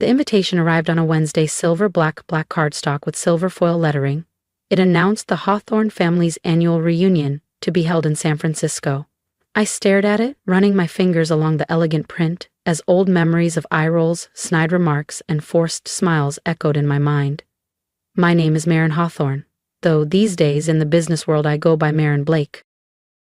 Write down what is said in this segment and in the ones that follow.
The invitation arrived on a Wednesday, silver black cardstock with silver foil lettering. It announced the Hawthorne family's annual reunion, to be held in San Francisco. I stared at it, running my fingers along the elegant print, as old memories of eye rolls, snide remarks, and forced smiles echoed in my mind. My name is Maren Hawthorne, though these days in the business world I go by Maren Blake.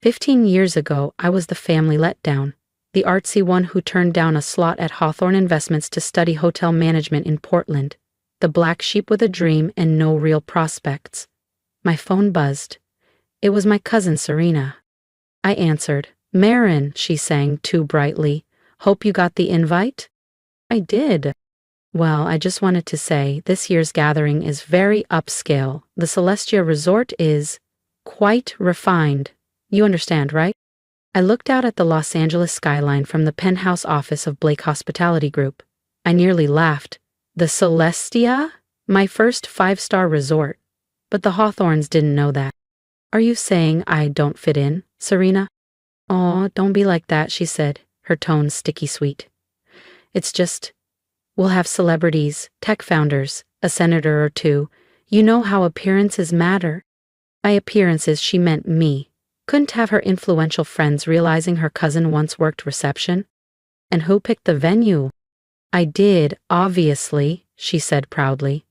15 years ago, I was the family letdown, the artsy one who turned down a slot at Hawthorne Investments to study hotel management in Portland, the black sheep with a dream and no real prospects. My phone buzzed. It was my cousin Serena. I answered. "Maren," she sang too brightly. "Hope you got the invite?" "I did." "Well, I just wanted to say, this year's gathering is very upscale. The Celestia Resort is quite refined. You understand, right?" I looked out at the Los Angeles skyline from the penthouse office of Blake Hospitality Group. I nearly laughed. The Celestia? My first 5-star resort. But the Hawthorns didn't know that. "Are you saying I don't fit in, Serena?" "Aw, don't be like that," she said, her tone sticky sweet. "It's just, we'll have celebrities, tech founders, a senator or two. You know how appearances matter." By appearances, she meant me. Couldn't have her influential friends realizing her cousin once worked reception? "And who picked the venue?" "I did, obviously," she said proudly.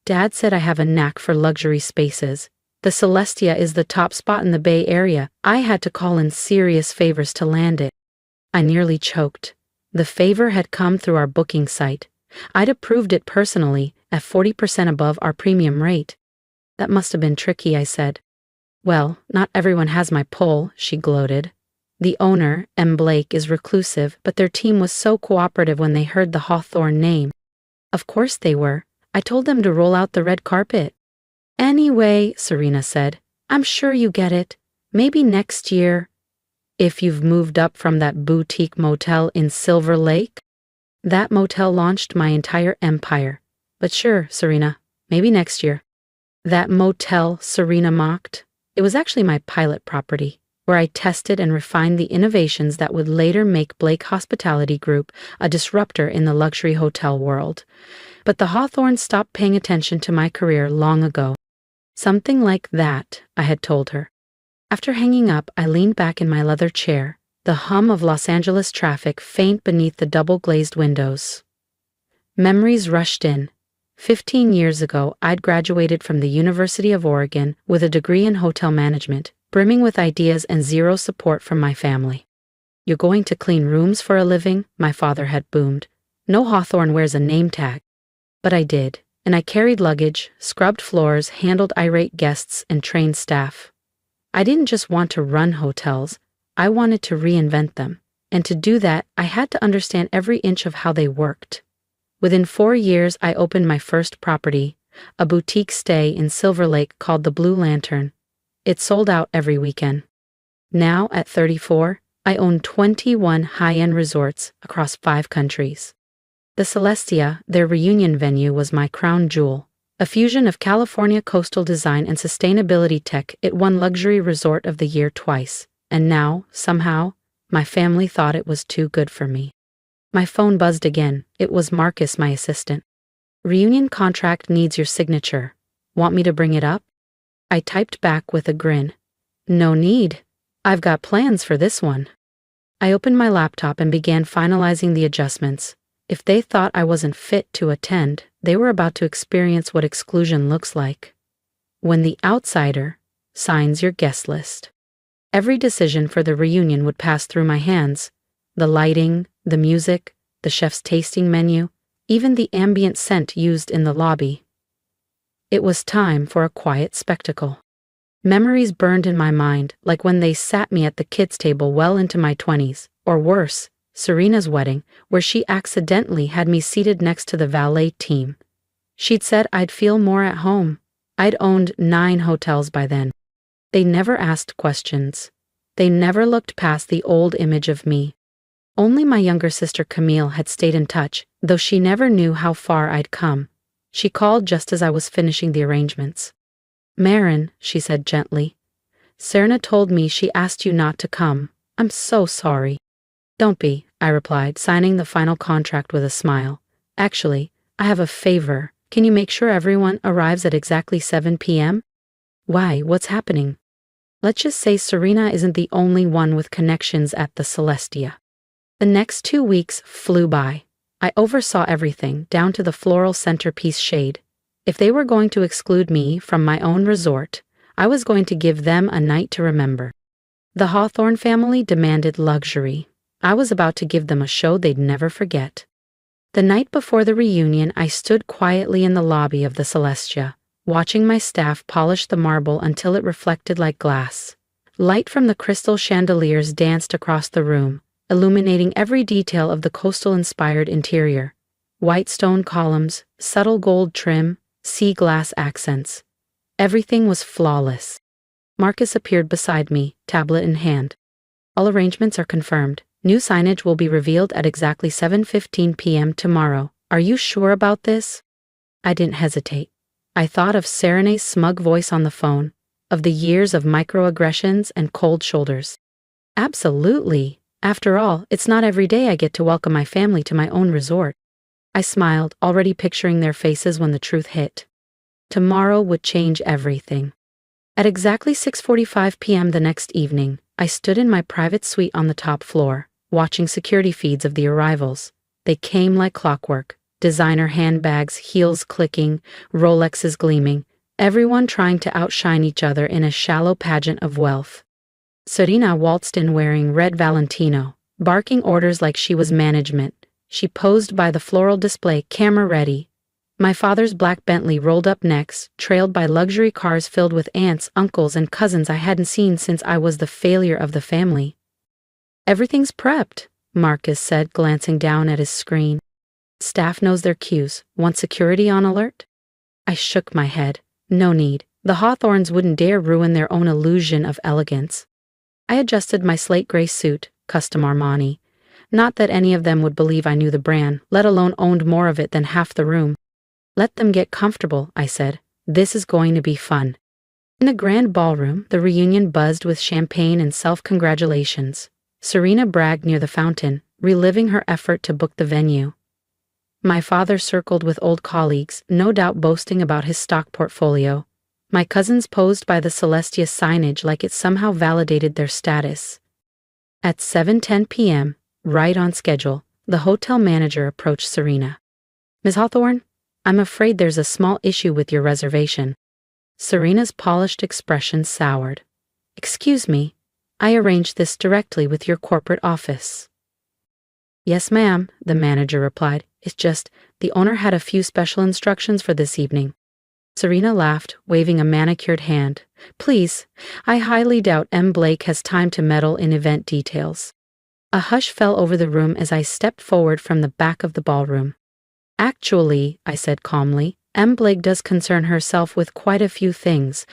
"Dad said I have a knack for luxury spaces. The Celestia is the top spot in the Bay Area. I had to call in serious favors to land it." I nearly choked. The favor had come through our booking site. I'd approved it personally, at 40% above our premium rate. "That must have been tricky," I said. "Well, not everyone has my pull," she gloated. "The owner, M. Blake, is reclusive, but their team was so cooperative when they heard the Hawthorne name." "Of course they were. I told them to roll out the red carpet." "Anyway," Serena said, "I'm sure you get it. Maybe next year. If you've moved up from that boutique motel in Silver Lake." "That motel launched my entire empire. But sure, Serena, maybe next year." "That motel," Serena mocked. "It was actually my pilot property, where I tested and refined the innovations that would later make Blake Hospitality Group a disruptor in the luxury hotel world. But the Hawthorns stopped paying attention to my career long ago." "Something like that," I had told her. After hanging up, I leaned back in my leather chair, the hum of Los Angeles traffic faint beneath the double-glazed windows. Memories rushed in. 15 years ago, I'd graduated from the University of Oregon with a degree in hotel management, brimming with ideas and zero support from my family. "You're going to clean rooms for a living?" my father had boomed. "No Hawthorne wears a name tag." But I did, and I carried luggage, scrubbed floors, handled irate guests, and trained staff. I didn't just want to run hotels, I wanted to reinvent them, and to do that, I had to understand every inch of how they worked. Within 4 years, I opened my first property, a boutique stay in Silver Lake called the Blue Lantern. It sold out every weekend. Now, at 34, I own 21 high-end resorts across 5 countries. The Celestia, their reunion venue, was my crown jewel. A fusion of California coastal design and sustainability tech, it won Luxury Resort of the Year twice. And now, somehow, my family thought it was too good for me. My phone buzzed again. It was Marcus, my assistant. "Reunion contract needs your signature. Want me to bring it up?" I typed back with a grin. "No need. I've got plans for this one." I opened my laptop and began finalizing the adjustments. If they thought I wasn't fit to attend, they were about to experience what exclusion looks like. When the outsider signs your guest list. Every decision for the reunion would pass through my hands. The lighting, the music, the chef's tasting menu, even the ambient scent used in the lobby. It was time for a quiet spectacle. Memories burned in my mind, like when they sat me at the kids' table well into my 20s, or worse, Serena's wedding, where she accidentally had me seated next to the valet team. She'd said I'd feel more at home. I'd owned 9 hotels by then. They never asked questions. They never looked past the old image of me. Only my younger sister Camille had stayed in touch, though she never knew how far I'd come. She called just as I was finishing the arrangements. "Maren," she said gently, "Serena told me she asked you not to come. I'm so sorry." "Don't be," I replied, signing the final contract with a smile. Actually, I have a favor. Can you make sure everyone arrives at exactly 7 p.m.? Why, what's happening? Let's just say Serena isn't the only one with connections at the Celestia. The next 2 weeks flew by. I oversaw everything, down to the floral centerpiece shade. If they were going to exclude me from my own resort, I was going to give them a night to remember. The Hawthorne family demanded luxury. I was about to give them a show they'd never forget. The night before the reunion, I stood quietly in the lobby of the Celestia, watching my staff polish the marble until it reflected like glass. Light from the crystal chandeliers danced across the room, illuminating every detail of the coastal-inspired interior. White stone columns, subtle gold trim, sea glass accents. Everything was flawless. Marcus appeared beside me, tablet in hand. All arrangements are confirmed. New signage will be revealed at exactly 7:15 p.m. tomorrow. Are you sure about this? I didn't hesitate. I thought of Serene's smug voice on the phone, of the years of microaggressions and cold shoulders. Absolutely. After all, it's not every day I get to welcome my family to my own resort. I smiled, already picturing their faces when the truth hit. Tomorrow would change everything. At exactly 6:45 p.m. the next evening, I stood in my private suite on the top floor, watching security feeds of the arrivals. They came like clockwork, designer handbags, heels clicking, Rolexes gleaming, everyone trying to outshine each other in a shallow pageant of wealth. Serena waltzed in wearing red Valentino, barking orders like she was management. She posed by the floral display, camera ready. My father's black Bentley rolled up next, trailed by luxury cars filled with aunts, uncles, and cousins I hadn't seen since I was the failure of the family. Everything's prepped, Marcus said, glancing down at his screen. Staff knows their cues. Want security on alert? I shook my head. No need. The Hawthorns wouldn't dare ruin their own illusion of elegance. I adjusted my slate gray suit, custom Armani. Not that any of them would believe I knew the brand, let alone owned more of it than half the room. Let them get comfortable, I said. This is going to be fun. In the grand ballroom, the reunion buzzed with champagne and self-congratulations. Serena bragged near the fountain, reliving her effort to book the venue. My father circled with old colleagues, no doubt boasting about his stock portfolio. My cousins posed by the Celestia signage like it somehow validated their status. At 7:10 p.m., right on schedule, the hotel manager approached Serena. Ms. Hawthorne, I'm afraid there's a small issue with your reservation. Serena's polished expression soured. Excuse me, I arranged this directly with your corporate office. Yes, ma'am, the manager replied. It's just, the owner had a few special instructions for this evening. Serena laughed, waving a manicured hand. Please, I highly doubt M. Blake has time to meddle in event details. A hush fell over the room as I stepped forward from the back of the ballroom. Actually, I said calmly, M. Blake does concern herself with quite a few things.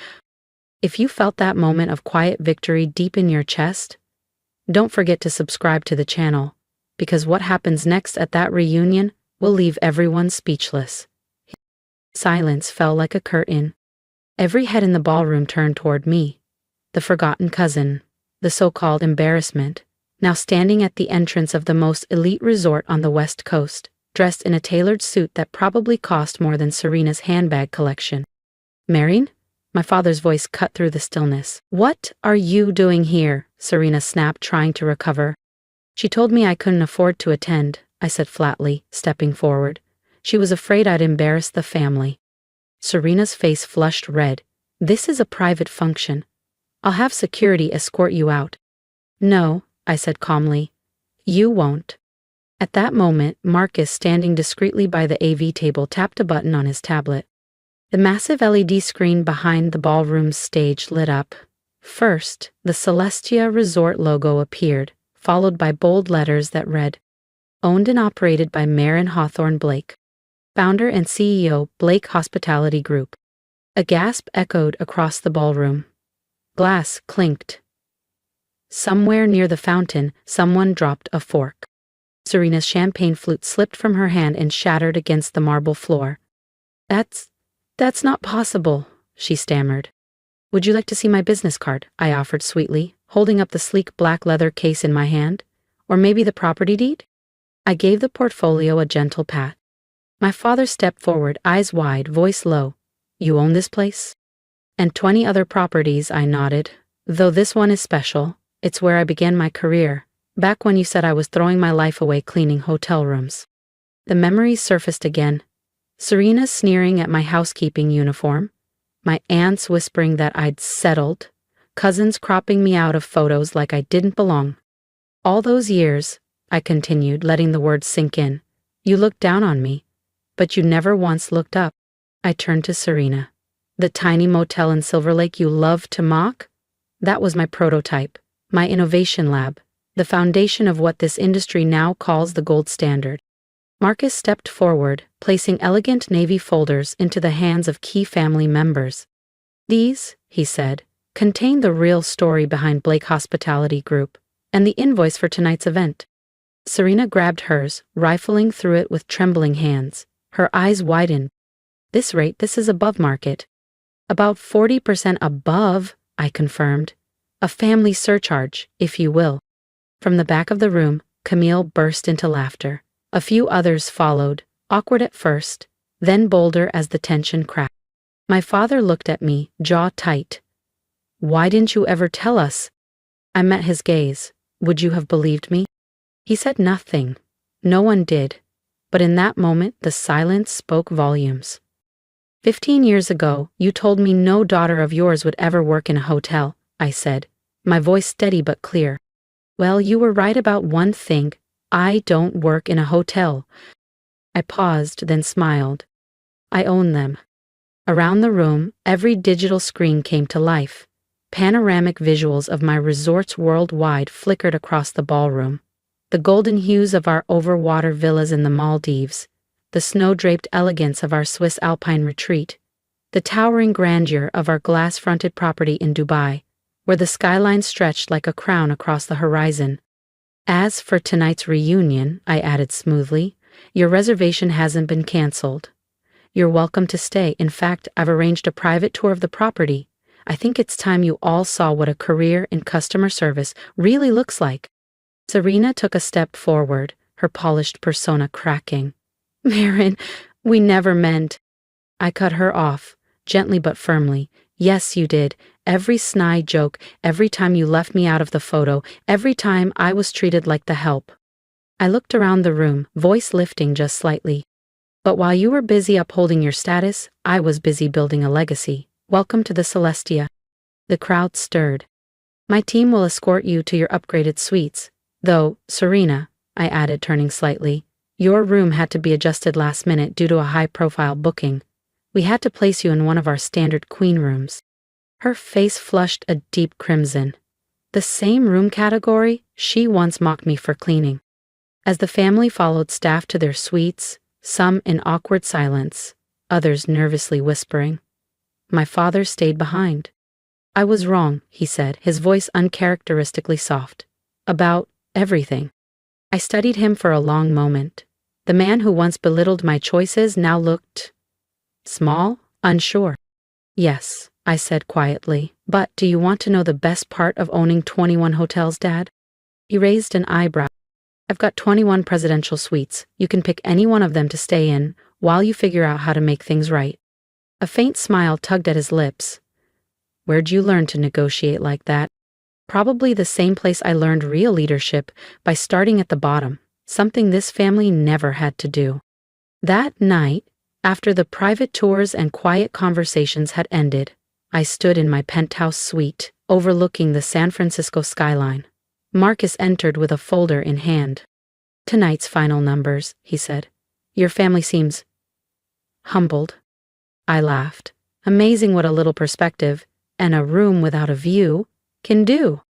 If you felt that moment of quiet victory deep in your chest, don't forget to subscribe to the channel, because what happens next at that reunion will leave everyone speechless. Silence fell like a curtain. Every head in the ballroom turned toward me. The forgotten cousin, the so-called embarrassment, now standing at the entrance of the most elite resort on the West Coast, dressed in a tailored suit that probably cost more than Serena's handbag collection. Marion? My father's voice cut through the stillness. What are you doing here? Serena snapped, trying to recover. She told me I couldn't afford to attend, I said flatly, stepping forward. She was afraid I'd embarrass the family. Serena's face flushed red. This is a private function. I'll have security escort you out. No, I said calmly. You won't. At that moment, Marcus, standing discreetly by the AV table, tapped a button on his tablet. The massive LED screen behind the ballroom's stage lit up. First, the Celestia Resort logo appeared, followed by bold letters that read, Owned and operated by Marion Hawthorne Blake. Founder and CEO, Blake Hospitality Group. A gasp echoed across the ballroom. Glass clinked. Somewhere near the fountain, someone dropped a fork. Serena's champagne flute slipped from her hand and shattered against the marble floor. That's not possible, she stammered. Would you like to see my business card? I offered sweetly, holding up the sleek black leather case in my hand. Or maybe the property deed? I gave the portfolio a gentle pat. My father stepped forward, eyes wide, voice low. You own this place? And 20 other properties, I nodded. Though this one is special. It's where I began my career, back when you said I was throwing my life away cleaning hotel rooms. The memories surfaced again. Serena sneering at my housekeeping uniform, my aunts whispering that I'd settled, cousins cropping me out of photos like I didn't belong. All those years, I continued, letting the words sink in, you looked down on me, but you never once looked up. I turned to Serena. The tiny motel in Silver Lake you loved to mock? That was my prototype, my innovation lab, the foundation of what this industry now calls the gold standard. Marcus stepped forward, placing elegant navy folders into the hands of key family members. These, he said, contain the real story behind Blake Hospitality Group and the invoice for tonight's event. Serena grabbed hers, rifling through it with trembling hands. Her eyes widened. This is above market. About 40% above, I confirmed. A family surcharge, if you will. From the back of the room, Camille burst into laughter. A few others followed, awkward at first, then bolder as the tension cracked. My father looked at me, jaw tight. Why didn't you ever tell us? I met his gaze. Would you have believed me? He said nothing. No one did. But in that moment, the silence spoke volumes. 15 years ago, you told me no daughter of yours would ever work in a hotel, I said, my voice steady but clear. Well, you were right about one thing. I don't work in a hotel. I paused, then smiled. I own them. Around the room, every digital screen came to life. Panoramic visuals of my resorts worldwide flickered across the ballroom. The golden hues of our overwater villas in the Maldives, the snow-draped elegance of our Swiss alpine retreat, the towering grandeur of our glass-fronted property in Dubai, where the skyline stretched like a crown across the horizon. As for tonight's reunion, I added smoothly, your reservation hasn't been canceled. You're welcome to stay. In fact, I've arranged a private tour of the property. I think it's time you all saw what a career in customer service really looks like. Serena took a step forward, her polished persona cracking. Marin, we never meant. I cut her off, gently but firmly. Yes, you did. Every snide joke, every time you left me out of the photo, every time I was treated like the help. I looked around the room, voice lifting just slightly. But while you were busy upholding your status, I was busy building a legacy. Welcome to the Celestia. The crowd stirred. My team will escort you to your upgraded suites. Though, Serena, I added, turning slightly, your room had to be adjusted last minute due to a high-profile booking. We had to place you in one of our standard queen rooms. Her face flushed a deep crimson. The same room category she once mocked me for cleaning. As the family followed staff to their suites, some in awkward silence, others nervously whispering, my father stayed behind. I was wrong, he said, his voice uncharacteristically soft. About everything. I studied him for a long moment. The man who once belittled my choices now looked small, unsure. Yes, I said quietly, but do you want to know the best part of owning 21 hotels, Dad? He raised an eyebrow. I've got 21 presidential suites. You can pick any one of them to stay in while you figure out how to make things right. A faint smile tugged at his lips. Where'd you learn to negotiate like that? Probably the same place I learned real leadership, by starting at the bottom, something this family never had to do. That night, after the private tours and quiet conversations had ended, I stood in my penthouse suite, overlooking the San Francisco skyline. Marcus entered with a folder in hand. Tonight's final numbers, he said. Your family seems humbled. I laughed. Amazing what a little perspective, and a room without a view, can do.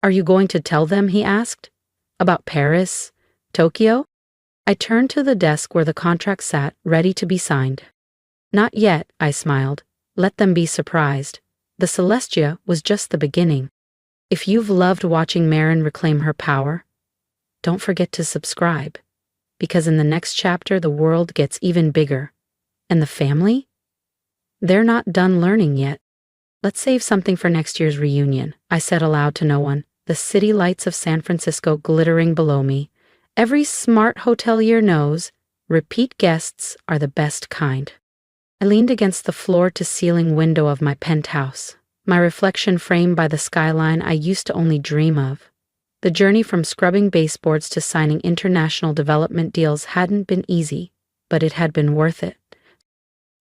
Are you going to tell them, he asked, about Paris, Tokyo? I turned to the desk where the contract sat, ready to be signed. Not yet, I smiled. Let them be surprised. The Celestia was just the beginning. If you've loved watching Marin reclaim her power, don't forget to subscribe, because in the next chapter the world gets even bigger. And the family? They're not done learning yet. Let's save something for next year's reunion, I said aloud to no one, the city lights of San Francisco glittering below me. Every smart hotelier knows Repeat guests are the best kind. I leaned against the floor-to-ceiling window of my penthouse, my reflection framed by the skyline I used to only dream of. The journey from scrubbing baseboards to signing international development deals hadn't been easy, but it had been worth it.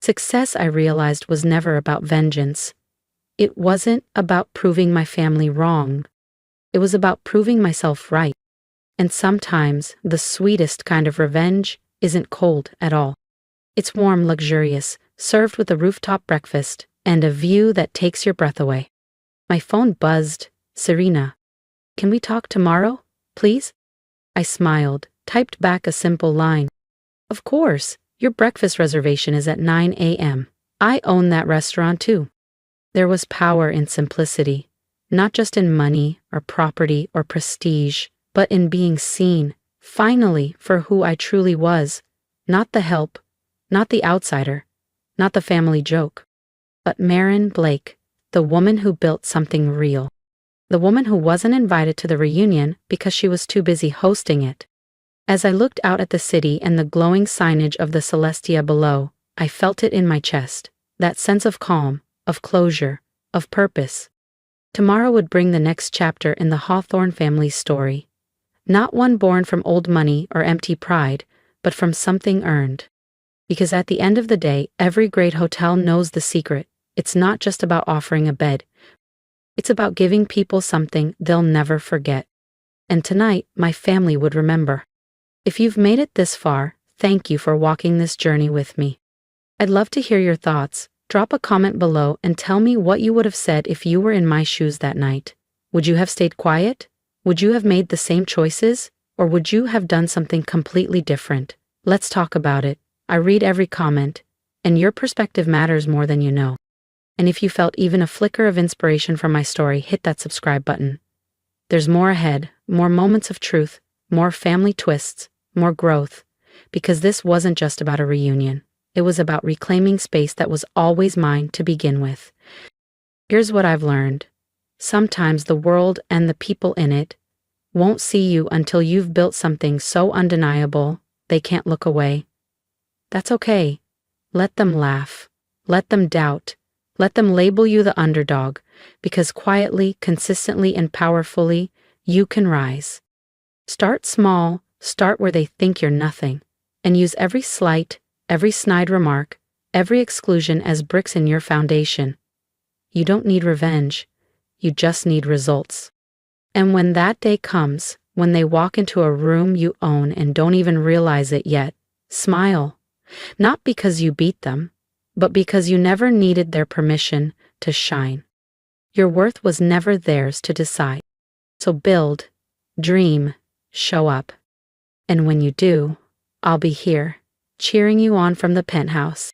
Success, I realized, was never about vengeance. It wasn't about proving my family wrong. It was about proving myself right. And sometimes the sweetest kind of revenge isn't cold at all. It's warm, luxurious, served with a rooftop breakfast and a view that takes your breath away. My phone buzzed. Serena. Can we talk tomorrow, please? I smiled, typed back a simple line. Of course, your breakfast reservation is at 9 a.m. I own that restaurant too. There was power in simplicity, not just in money or property or prestige, but in being seen, finally, for who I truly was. Not the help, not the outsider, not the family joke, but Marin Blake, the woman who built something real. The woman who wasn't invited to the reunion because she was too busy hosting it. As I looked out at the city and the glowing signage of the Celestia below, I felt it in my chest, that sense of calm, of closure, of purpose. Tomorrow would bring the next chapter in the Hawthorne family's story. Not one born from old money or empty pride, but from something earned. Because at the end of the day, every great hotel knows the secret. It's not just about offering a bed. It's about giving people something they'll never forget. And tonight, my family would remember. If you've made it this far, thank you for walking this journey with me. I'd love to hear your thoughts. Drop a comment below and tell me what you would have said if you were in my shoes that night. Would you have stayed quiet? Would you have made the same choices? Or would you have done something completely different? Let's talk about it. I read every comment, and your perspective matters more than you know. And if you felt even a flicker of inspiration from my story, hit that subscribe button. There's more ahead, more moments of truth, more family twists, more growth, because this wasn't just about a reunion. It was about reclaiming space that was always mine to begin with. Here's what I've learned. Sometimes the world and the people in it won't see you until you've built something so undeniable they can't look away. That's okay. Let them laugh. Let them doubt. Let them label you the underdog, because quietly, consistently, and powerfully, you can rise. Start small, start where they think you're nothing, and use every slight, every snide remark, every exclusion as bricks in your foundation. You don't need revenge, you just need results. And when that day comes, when they walk into a room you own and don't even realize it yet, smile. Not because you beat them, but because you never needed their permission to shine. Your worth was never theirs to decide. So build, dream, show up. And when you do, I'll be here, cheering you on from the penthouse.